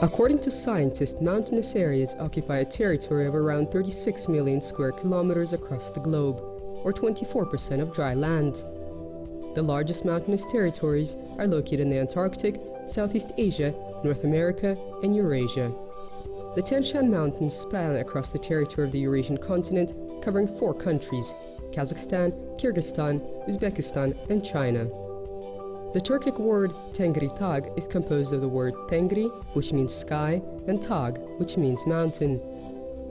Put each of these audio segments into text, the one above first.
According to scientists, mountainous areas occupy a territory of around 36 million square kilometers across the globe, or 24% of dry land. The largest mountainous territories are located in the Antarctic, Southeast Asia, North America, and Eurasia. The Tian-Shan Mountains span across the territory of the Eurasian continent, covering 4 countries: Kazakhstan, Kyrgyzstan, Uzbekistan, and China. The Turkic word Tengri Tag is composed of the word Tengri, which means sky, and Tag, which means mountain.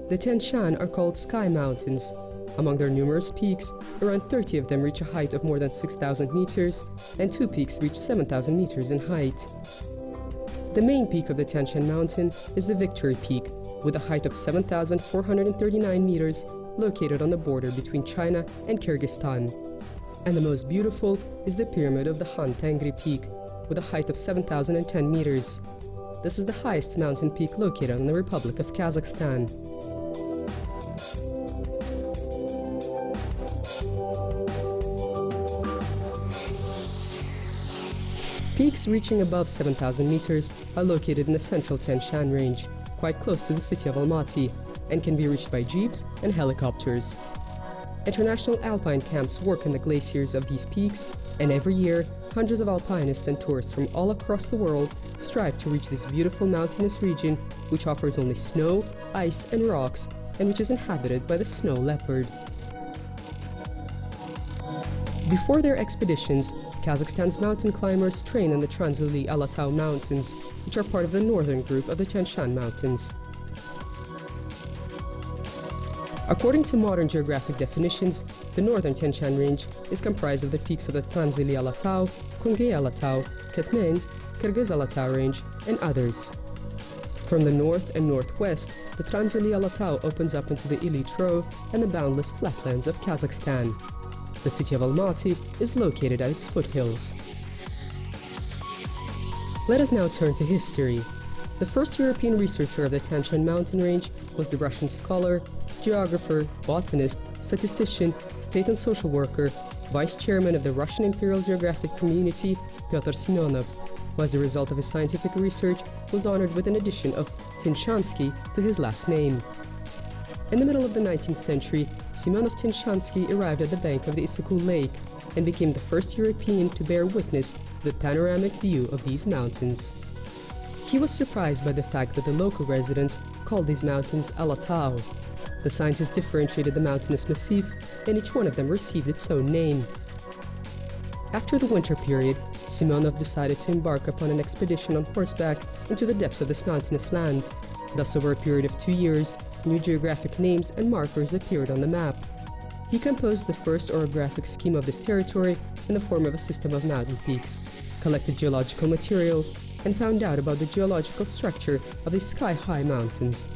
The Tian-Shan are called sky mountains. Among their numerous peaks, around 30 of them reach a height of more than 6,000 meters, and 2 peaks reach 7,000 meters in height. The main peak of the Tian-Shan Mountain is the Victory Peak, with a height of 7,439 meters, located on the border between China and Kyrgyzstan. And the most beautiful is the pyramid of the Han Tengri Peak, with a height of 7,010 meters. This is the highest mountain peak located in the Republic of Kazakhstan. Peaks reaching above 7,000 meters are located in the central Tian-Shan range, quite close to the city of Almaty, and can be reached by jeeps and helicopters. International alpine camps work in the glaciers of these peaks, and every year, hundreds of alpinists and tourists from all across the world strive to reach this beautiful mountainous region, which offers only snow, ice, and rocks, and which is inhabited by the snow leopard. Before their expeditions, Kazakhstan's mountain climbers train in the Transili Alatau Mountains, which are part of the northern group of the Tian-Shan Mountains. According to modern geographic definitions, the northern Tian-Shan range is comprised of the peaks of the Transili Alatau, Kungey Alatau, Ketmen, Kyrgyz Alatau range, and others. From the north and northwest, the Transili Alatau opens up into the Ilitro and the boundless flatlands of Kazakhstan. The city of Almaty is located at its foothills. Let us now turn to history. The first European researcher of the Tian-Shan mountain range was the Russian scholar, geographer, botanist, statistician, state and social worker, vice chairman of the Russian Imperial Geographic Community, Pyotr Semyonov, who as a result of his scientific research was honored with an addition of Tinshansky to his last name. In the middle of the 19th century, Semyonov Tinshansky arrived at the bank of the Issyk-Kul Lake and became the first European to bear witness to the panoramic view of these mountains. He was surprised by the fact that the local residents called these mountains Alatau. The scientists differentiated the mountainous massifs, and each one of them received its own name. After the winter period, Semyonov decided to embark upon an expedition on horseback into the depths of this mountainous land. Thus, over a period of 2 years, new geographic names and markers appeared on the map. He composed the first orographic scheme of this territory in the form of a system of mountain peaks, collected geological material, and found out about the geological structure of these sky-high mountains.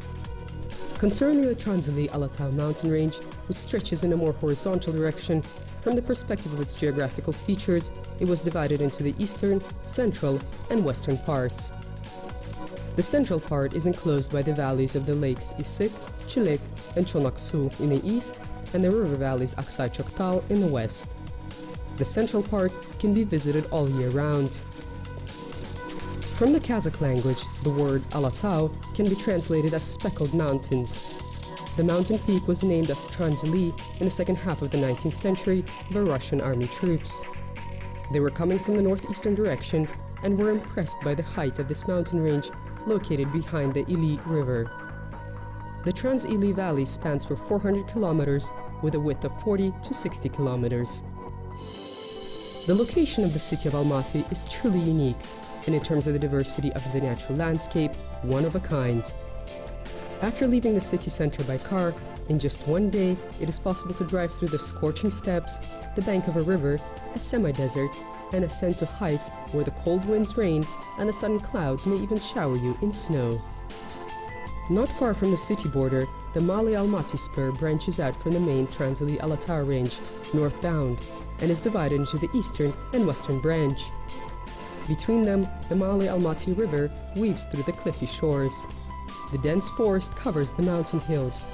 Concerning the Transili Alatau mountain range, which stretches in a more horizontal direction, from the perspective of its geographical features, it was divided into the eastern, central, and western parts. The central part is enclosed by the valleys of the lakes Issyk, Chilek, and Chonaksu in the east, and the river valleys Aksay-Choktal in the west. The central part can be visited all year round. From the Kazakh language, the word Alatau can be translated as speckled mountains. The mountain peak was named as Transili in the second half of the 19th century by Russian army troops. They were coming from the northeastern direction and were impressed by the height of this mountain range located behind the Ili River. The Trans-Ili Valley spans for 400 kilometers with a width of 40 to 60 kilometers. The location of the city of Almaty is truly unique, and in terms of the diversity of the natural landscape, one of a kind. After leaving the city center by car, in just one day, it is possible to drive through the scorching steppes, the bank of a river, a semi-desert, and ascend to heights where the cold winds reign and the sudden clouds may even shower you in snow. Not far from the city border, the Mali-Almaty spur branches out from the main Transili Alatau range, northbound, and is divided into the eastern and western branch. Between them, the Mali-Almaty River weaves through the cliffy shores. The dense forest covers the mountain hills.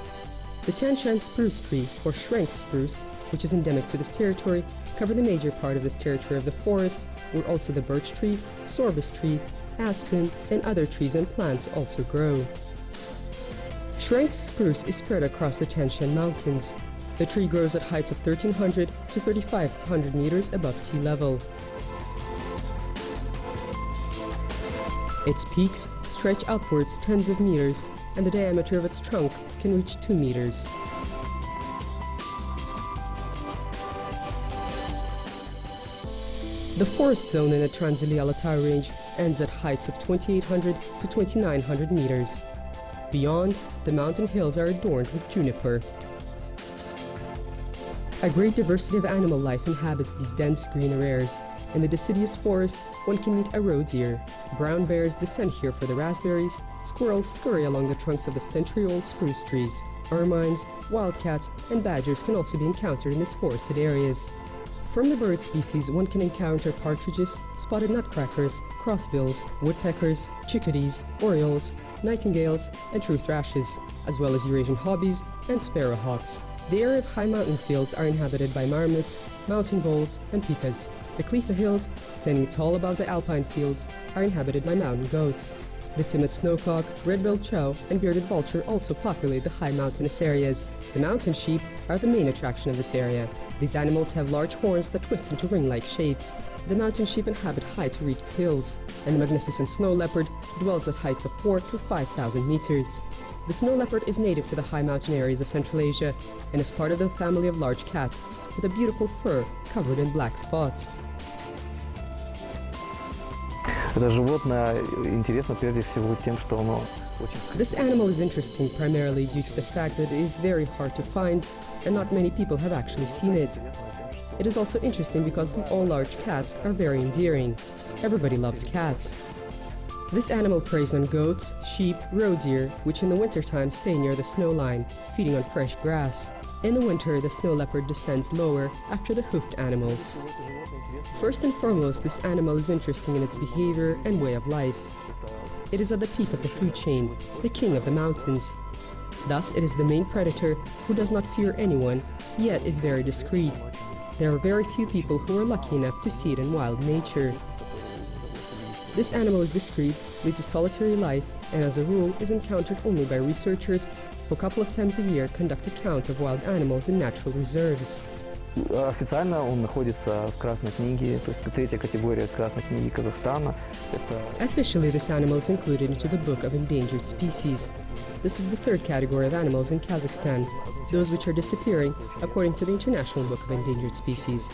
The Tian-Shan spruce tree, or shrank spruce, which is endemic to this territory, cover the major part of this territory of the forest, where also the birch tree, sorbus tree, aspen, and other trees and plants also grow. Shrank's spruce is spread across the Tian Shan Mountains. The tree grows at heights of 1,300 to 3,500 meters above sea level. Its peaks stretch upwards tens of meters, and the diameter of its trunk can reach 2 meters. The forest zone in the Transili Alatau range ends at heights of 2,800 to 2,900 meters. Beyond, the mountain hills are adorned with juniper. A great diversity of animal life inhabits these dense green areas. In the deciduous forest, one can meet a roe deer. Brown bears descend here for the raspberries, squirrels scurry along the trunks of the century-old spruce trees. Ermines, wildcats, and badgers can also be encountered in these forested areas. From the bird species, one can encounter partridges, spotted nutcrackers, crossbills, woodpeckers, chickadees, orioles, nightingales, and true thrushes, as well as Eurasian hobbies and sparrowhawks. The area of high mountain fields are inhabited by marmots, mountain voles, and pikas. The Klifa Hills, standing tall above the alpine fields, are inhabited by mountain goats. The timid snowcock, red-billed chow, and bearded vulture also populate the high mountainous areas. The mountain sheep are the main attraction of this area. These animals have large horns that twist into ring-like shapes. The mountain sheep inhabit high-to-reach hills, and the magnificent snow leopard dwells at heights of 4,000 to 5,000 meters. The snow leopard is native to the high mountain areas of Central Asia and is part of the family of large cats with a beautiful fur covered in black spots. This animal is interesting primarily due to the fact that it is very hard to find and not many people have actually seen it. It is also interesting because all large cats are very endearing. Everybody loves cats. This animal preys on goats, sheep, roe deer, which in the wintertime stay near the snow line, feeding on fresh grass. In the winter, the snow leopard descends lower after the hoofed animals. First and foremost, this animal is interesting in its behavior and way of life. It is at the peak of the food chain, the king of the mountains. Thus, it is the main predator who does not fear anyone, yet is very discreet. There are very few people who are lucky enough to see it in wild nature. This animal is discreet, leads a solitary life, and as a rule is encountered only by researchers who a couple of times a year conduct a count of wild animals in natural reserves. Официально он находится в Красной книге, то есть третья категория Красной книги Казахстана. Officially, this animal is included into the Book of Endangered Species. This is the third category of animals in Kazakhstan, those which are disappearing according to the International Book of Endangered Species.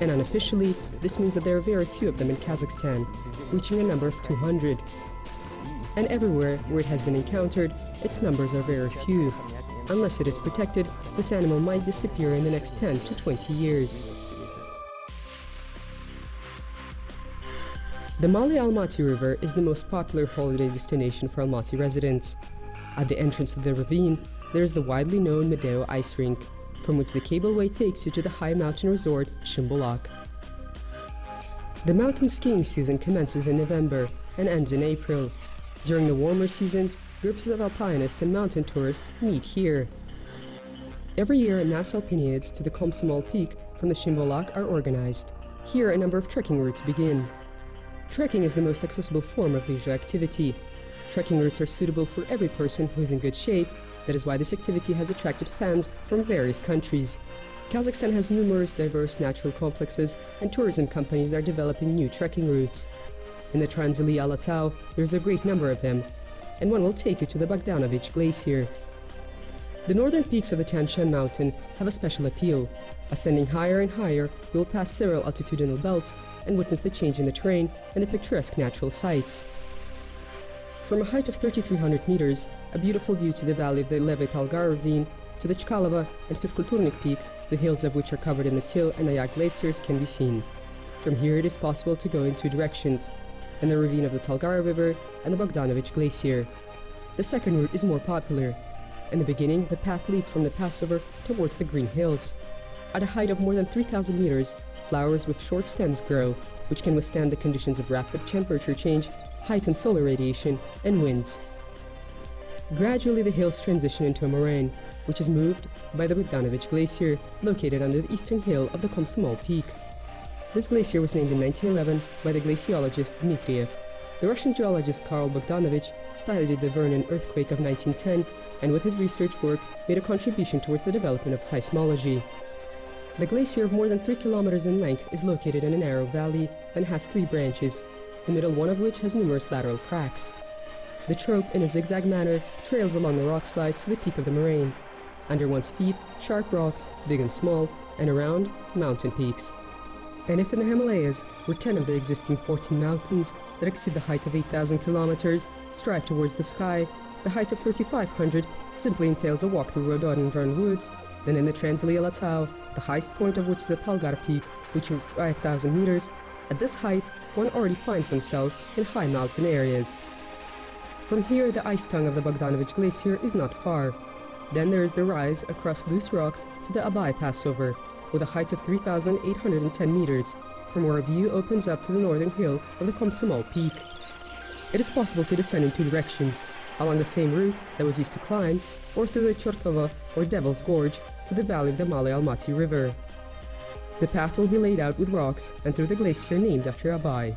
And unofficially, this means that there are very few of them in Kazakhstan, reaching a number of 200. And everywhere where it has been encountered, its numbers are very few. Unless it is protected, this animal might disappear in the next 10 to 20 years. The Mali Almaty River is the most popular holiday destination for Almaty residents. At the entrance of the ravine, there is the widely known Medeo ice rink, from which the cableway takes you to the high mountain resort Shimbolak. The mountain skiing season commences in November and ends in April. During the warmer seasons, groups of alpinists and mountain tourists meet here. Every year, mass alpiniades to the Komsomol Peak from the Shimbolak are organized. Here, a number of trekking routes begin. Trekking is the most accessible form of leisure activity. Trekking routes are suitable for every person who is in good shape. That is why this activity has attracted fans from various countries. Kazakhstan has numerous diverse natural complexes, and tourism companies are developing new trekking routes. In the Transili Alatau, there's a great number of them, and one will take you to the Bogdanovich Glacier. The northern peaks of the Tian Shan mountain have a special appeal. Ascending higher and higher, you will pass several altitudinal belts and witness the change in the terrain and the picturesque natural sights. From a height of 3,300 meters, a beautiful view to the valley of the Levy Talgar ravine, to the Chkalova and Fiskulturnik Peak, the hills of which are covered in the Til and Ayak glaciers, can be seen. From here it is possible to go in two directions, in the ravine of the Talgar River and the Bogdanovich Glacier. The second route is more popular. In the beginning, the path leads from the passover towards the green hills. At a height of more than 3,000 meters, flowers with short stems grow, which can withstand the conditions of rapid temperature change, heightened solar radiation, and winds. Gradually, the hills transition into a moraine, which is moved by the Bogdanovich Glacier, located under the eastern hill of the Komsomol Peak. This glacier was named in 1911 by the glaciologist Dmitriev. The Russian geologist Karl Bogdanovich studied the Vernon earthquake of 1910 and with his research work made a contribution towards the development of seismology. The glacier of more than 3 kilometers in length is located in a narrow valley and has 3 branches, the middle one of which has numerous lateral cracks. The trope, in a zigzag manner, trails along the rock slides to the peak of the moraine. Under one's feet, sharp rocks, big and small, and around, mountain peaks. And if in the Himalayas, where 10 of the existing 14 mountains that exceed the height of 8,000 kilometers strive towards the sky, the height of 3,500 simply entails a walk through rhododendron woods, then in the Transili Alatau, the highest point of which is at Talgar Peak, reaching 5,000 meters, at this height, one already finds themselves in high mountain areas. From here, the ice tongue of the Bogdanovich Glacier is not far. Then there is the rise across loose rocks to the Abai Passover, with a height of 3,810 meters, from where a view opens up to the northern hill of the Komsomol Peak. It is possible to descend in 2 directions, along the same route that was used to climb, or through the Chortova or Devil's Gorge to the valley of the Malay Almaty River. The path will be laid out with rocks and through the glacier named after Abai.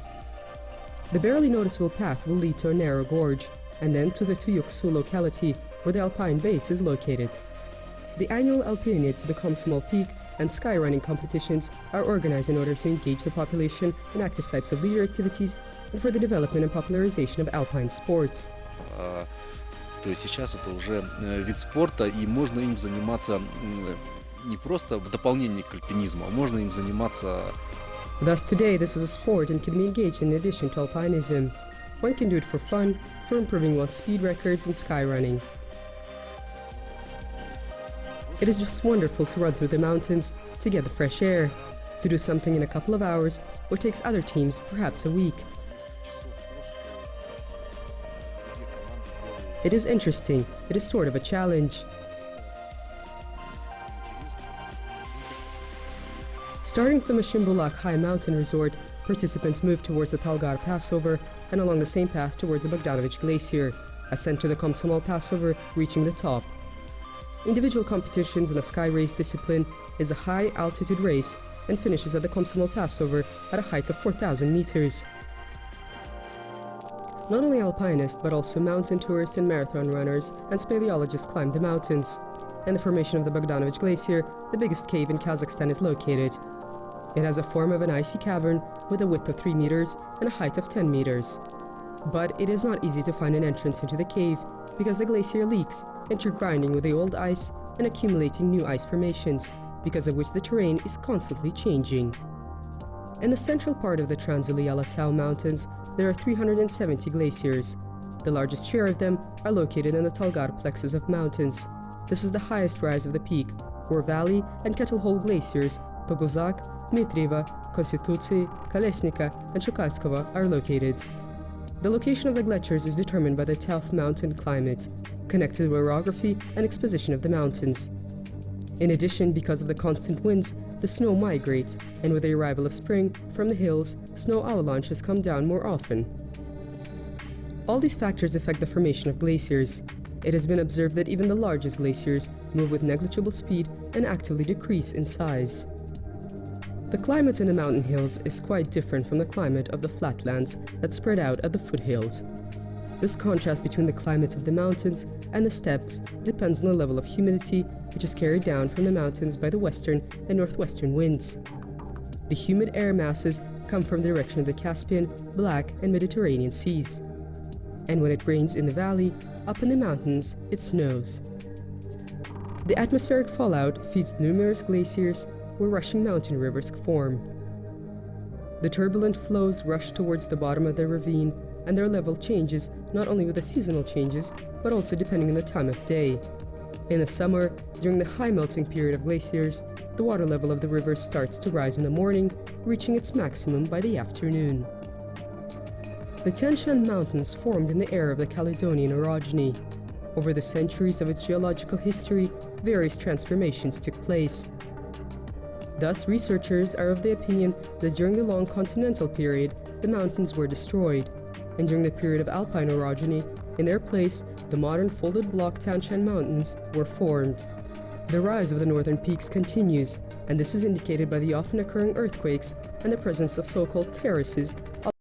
The barely noticeable path will lead to a narrow gorge, and then to the Tuyuksu locality, where the alpine base is located. The annual Alpinade to the Komsomol Peak and skyrunning competitions are organized in order to engage the population in active types of leisure activities and for the development and popularization of alpine sports. То есть сейчас это уже вид спорта, и можно им заниматься не просто в дополнение к альпинизму, а можно им заниматься. Thus today this is a sport and can be engaged in addition to alpinism. One can do it for fun, for improving one's speed records and skyrunning. It is just wonderful to run through the mountains, to get the fresh air, to do something in a couple of hours, what takes other teams perhaps a week. It is interesting, it is sort of a challenge. Starting from the Shimbulak High Mountain Resort, participants move towards the Talgar Passover and along the same path towards the Bogdanovich Glacier, ascend to the Komsomol Passover, reaching the top. Individual competitions in the sky race discipline is a high-altitude race and finishes at the Komsomol Passover at a height of 4,000 meters. Not only alpinists, but also mountain tourists and marathon runners and speleologists climb the mountains. In the formation of the Bogdanovich Glacier, the biggest cave in Kazakhstan is located. It has a form of an icy cavern with a width of 3 meters and a height of 10 meters. But it is not easy to find an entrance into the cave because the glacier leaks, intergrinding with the old ice and accumulating new ice formations, because of which the terrain is constantly changing. In the central part of the Transili Alatau Mountains, there are 370 glaciers. The largest share of them are located in the Talgar plexus of mountains. This is the highest rise of the peak, where Valley and Kettle Hole glaciers, Toguzak, Dmitrieva, Konstitutsy, Kolesnika, and Shukalskova are located. The location of the glaciers is determined by the tough mountain climate, connected with orography and exposition of the mountains. In addition, because of the constant winds, the snow migrates, and with the arrival of spring, from the hills, snow avalanches come down more often. All these factors affect the formation of glaciers. It has been observed that even the largest glaciers move with negligible speed and actively decrease in size. The climate in the mountain hills is quite different from the climate of the flatlands that spread out at the foothills. This contrast between the climate of the mountains and the steppes depends on the level of humidity, which is carried down from the mountains by the western and northwestern winds. The humid air masses come from the direction of the Caspian, Black, and Mediterranean seas. And when it rains in the valley, up in the mountains, it snows. The atmospheric fallout feeds the numerous glaciers where rushing mountain rivers form. The turbulent flows rush towards the bottom of the ravine, and their level changes not only with the seasonal changes, but also depending on the time of day. In the summer, during the high melting period of glaciers, the water level of the rivers starts to rise in the morning, reaching its maximum by the afternoon. The Tian Shan Mountains formed in the era of the Caledonian orogeny. Over the centuries of its geological history, various transformations took place. Thus, researchers are of the opinion that during the long continental period, the mountains were destroyed, and during the period of alpine orogeny, in their place, the modern folded block Tian Shan Mountains were formed. The rise of the northern peaks continues, and this is indicated by the often occurring earthquakes and the presence of so-called terraces